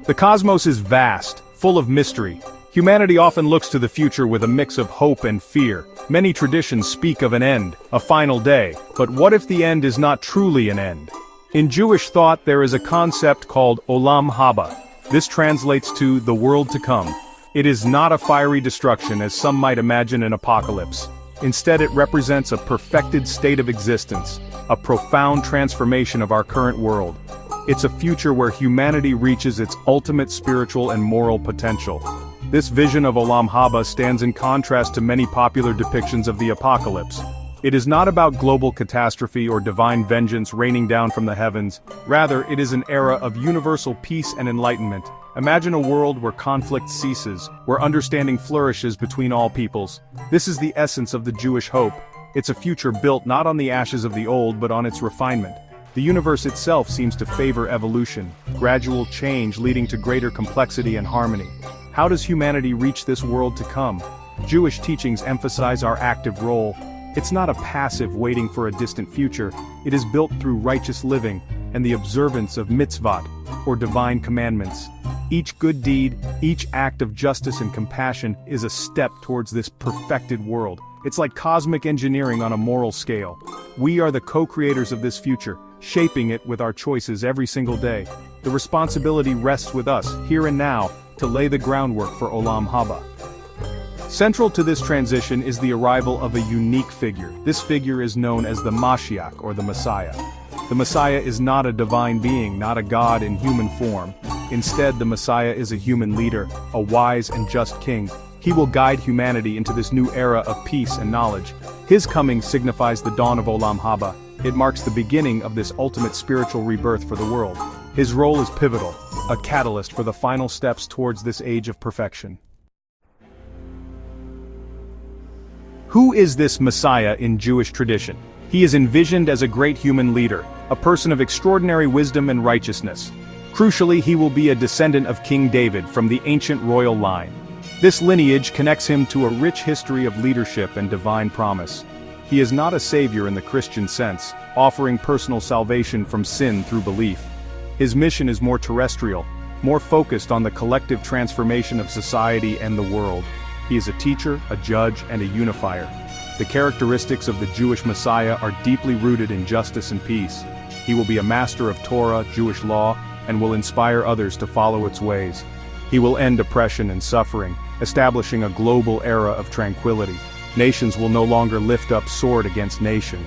The cosmos is vast, full of mystery. Humanity often looks to the future with a mix of hope and fear. Many traditions speak of an end, a final day, but what if the end is not truly an end? In Jewish thought there is a concept called Olam Haba. This translates to the world to come. It is not a fiery destruction as some might imagine an apocalypse. Instead it represents a perfected state of existence, a profound transformation of our current world. It's a future where humanity reaches its ultimate spiritual and moral potential. This vision of Olam Haba stands in contrast to many popular depictions of the apocalypse. It is not about global catastrophe or divine vengeance raining down from the heavens. Rather, it is an era of universal peace and enlightenment. Imagine a world where conflict ceases, where understanding flourishes between all peoples. This is the essence of the Jewish hope. It's a future built not on the ashes of the old but on its refinement. The universe itself seems to favor evolution, gradual change leading to greater complexity and harmony. How does humanity reach this world to come? Jewish teachings emphasize our active role. It's not a passive waiting for a distant future, it is built through righteous living and the observance of mitzvot, or divine commandments. Each good deed, each act of justice and compassion is a step towards this perfected world. It's like cosmic engineering on a moral scale. We are the co-creators of this future, shaping it with our choices every single day. The responsibility rests with us, here and now, to lay the groundwork for Olam Haba. Central to this transition is the arrival of a unique figure. This figure is known as the Mashiach, or the Messiah. The Messiah is not a divine being, not a god in human form. Instead, the Messiah is a human leader, a wise and just king. He will guide humanity into this new era of peace and knowledge. His coming signifies the dawn of Olam Haba. It marks the beginning of this ultimate spiritual rebirth for the world. His role is pivotal, a catalyst for the final steps towards this age of perfection. Who is this Messiah in Jewish tradition? He is envisioned as a great human leader, a person of extraordinary wisdom and righteousness. Crucially, he will be a descendant of King David from the ancient royal line. This lineage connects him to a rich history of leadership and divine promise. He is not a savior in the Christian sense, offering personal salvation from sin through belief. His mission is more terrestrial, more focused on the collective transformation of society and the world. He is a teacher, a judge, and a unifier. The characteristics of the Jewish Messiah are deeply rooted in justice and peace. He will be a master of Torah, Jewish law, and will inspire others to follow its ways. He will end oppression and suffering, establishing a global era of tranquility. Nations will no longer lift up sword against nation.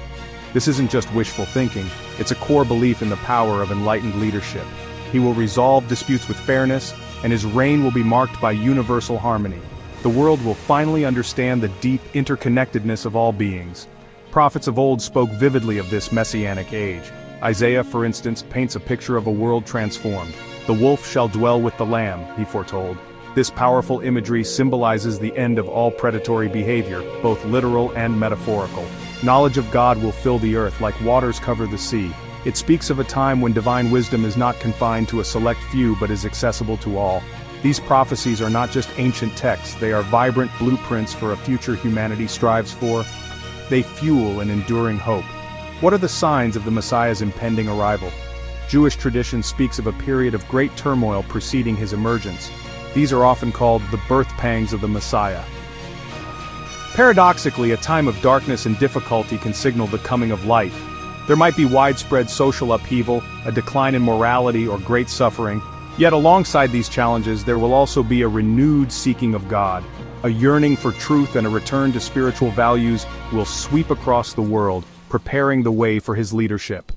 This isn't just wishful thinking, it's a core belief in the power of enlightened leadership. He will resolve disputes with fairness, and his reign will be marked by universal harmony. The world will finally understand the deep interconnectedness of all beings. Prophets of old spoke vividly of this messianic age. Isaiah, for instance, paints a picture of a world transformed. The wolf shall dwell with the lamb, he foretold. This powerful imagery symbolizes the end of all predatory behavior, both literal and metaphorical. Knowledge of God will fill the earth like waters cover the sea. It speaks of a time when divine wisdom is not confined to a select few but is accessible to all. These prophecies are not just ancient texts, they are vibrant blueprints for a future humanity strives for. They fuel an enduring hope. What are the signs of the Messiah's impending arrival? Jewish tradition speaks of a period of great turmoil preceding his emergence. These are often called the birth pangs of the Messiah. Paradoxically, a time of darkness and difficulty can signal the coming of light. There might be widespread social upheaval, a decline in morality, or great suffering. Yet alongside these challenges there will also be a renewed seeking of God. A yearning for truth and a return to spiritual values will sweep across the world, preparing the way for his leadership.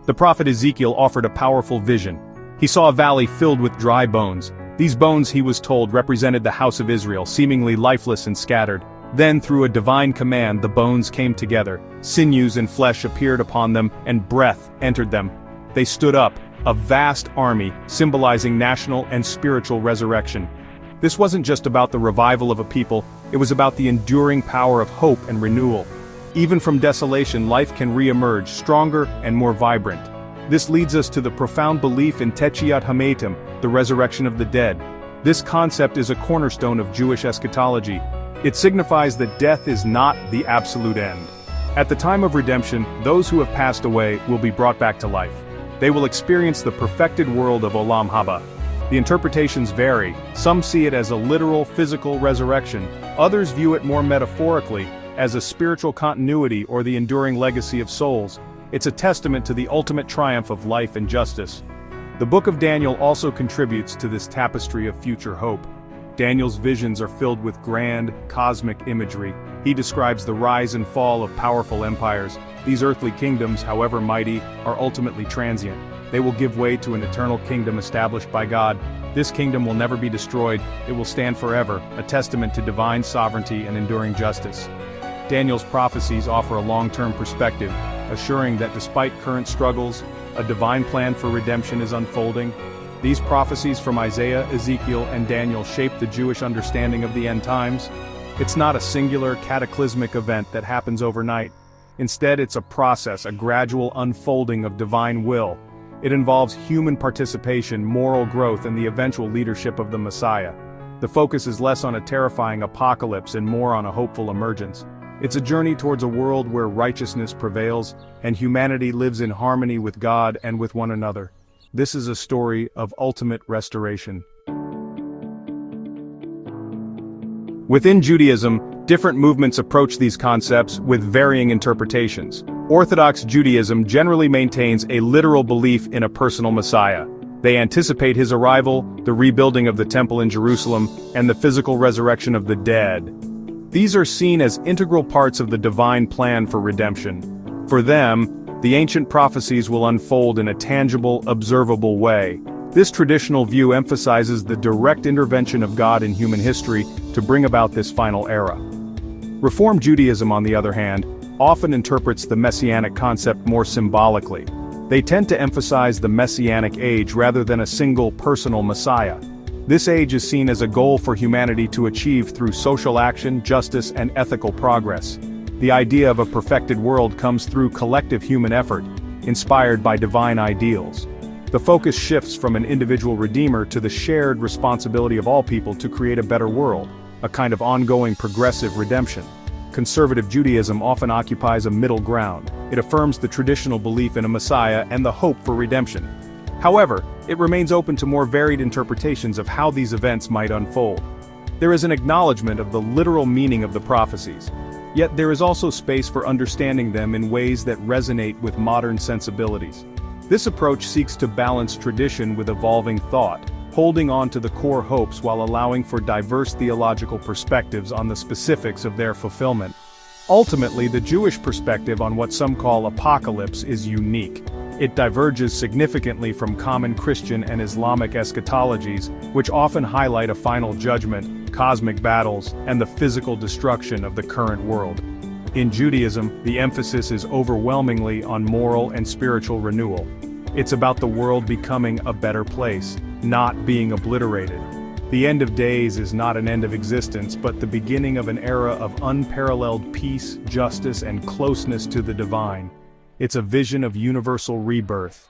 The prophet Ezekiel offered a powerful vision. He saw a valley filled with dry bones. These bones, he was told, represented the house of Israel, seemingly lifeless and scattered. Then, through a divine command, the bones came together. Sinews and flesh appeared upon them, and breath entered them. They stood up, a vast army, symbolizing national and spiritual resurrection. This wasn't just about the revival of a people, it was about the enduring power of hope and renewal. Even from desolation, life can re-emerge, stronger and more vibrant. This leads us to the profound belief in Techiat Hametim, the resurrection of the dead. This concept is a cornerstone of Jewish eschatology. It signifies that death is not the absolute end. At the time of redemption, those who have passed away will be brought back to life. They will experience the perfected world of Olam Haba. The interpretations vary. Some see it as a literal physical resurrection, others view it more metaphorically, as a spiritual continuity or the enduring legacy of souls. It's a testament to the ultimate triumph of life and justice. The Book of Daniel also contributes to this tapestry of future hope. Daniel's visions are filled with grand, cosmic imagery. He describes the rise and fall of powerful empires. These earthly kingdoms, however mighty, are ultimately transient. They will give way to an eternal kingdom established by God. This kingdom will never be destroyed, it will stand forever, a testament to divine sovereignty and enduring justice. Daniel's prophecies offer a long-term perspective, assuring that despite current struggles, a divine plan for redemption is unfolding. These prophecies from Isaiah, Ezekiel, and Daniel shape the Jewish understanding of the end times. It's not a singular, cataclysmic event that happens overnight. Instead, it's a process, a gradual unfolding of divine will. It involves human participation, moral growth, and the eventual leadership of the Messiah. The focus is less on a terrifying apocalypse and more on a hopeful emergence. It's a journey towards a world where righteousness prevails, and humanity lives in harmony with God and with one another. This is a story of ultimate restoration. Within Judaism, different movements approach these concepts with varying interpretations. Orthodox Judaism generally maintains a literal belief in a personal Messiah. They anticipate his arrival, the rebuilding of the temple in Jerusalem, and the physical resurrection of the dead. These are seen as integral parts of the divine plan for redemption. For them, the ancient prophecies will unfold in a tangible, observable way. This traditional view emphasizes the direct intervention of God in human history to bring about this final era. Reform Judaism, on the other hand, often interprets the messianic concept more symbolically. They tend to emphasize the messianic age rather than a single personal Messiah. This age is seen as a goal for humanity to achieve through social action, justice, and ethical progress. The idea of a perfected world comes through collective human effort, inspired by divine ideals. The focus shifts from an individual redeemer to the shared responsibility of all people to create a better world, a kind of ongoing progressive redemption. Conservative Judaism often occupies a middle ground. It affirms the traditional belief in a Messiah and the hope for redemption. However, it remains open to more varied interpretations of how these events might unfold. There is an acknowledgement of the literal meaning of the prophecies. Yet there is also space for understanding them in ways that resonate with modern sensibilities. This approach seeks to balance tradition with evolving thought, holding on to the core hopes while allowing for diverse theological perspectives on the specifics of their fulfillment. Ultimately, the Jewish perspective on what some call apocalypse is unique. It diverges significantly from common Christian and Islamic eschatologies, which often highlight a final judgment, cosmic battles, and the physical destruction of the current world. In Judaism, the emphasis is overwhelmingly on moral and spiritual renewal. It's about the world becoming a better place, not being obliterated. The end of days is not an end of existence, but the beginning of an era of unparalleled peace, justice, and closeness to the divine. It's a vision of universal rebirth.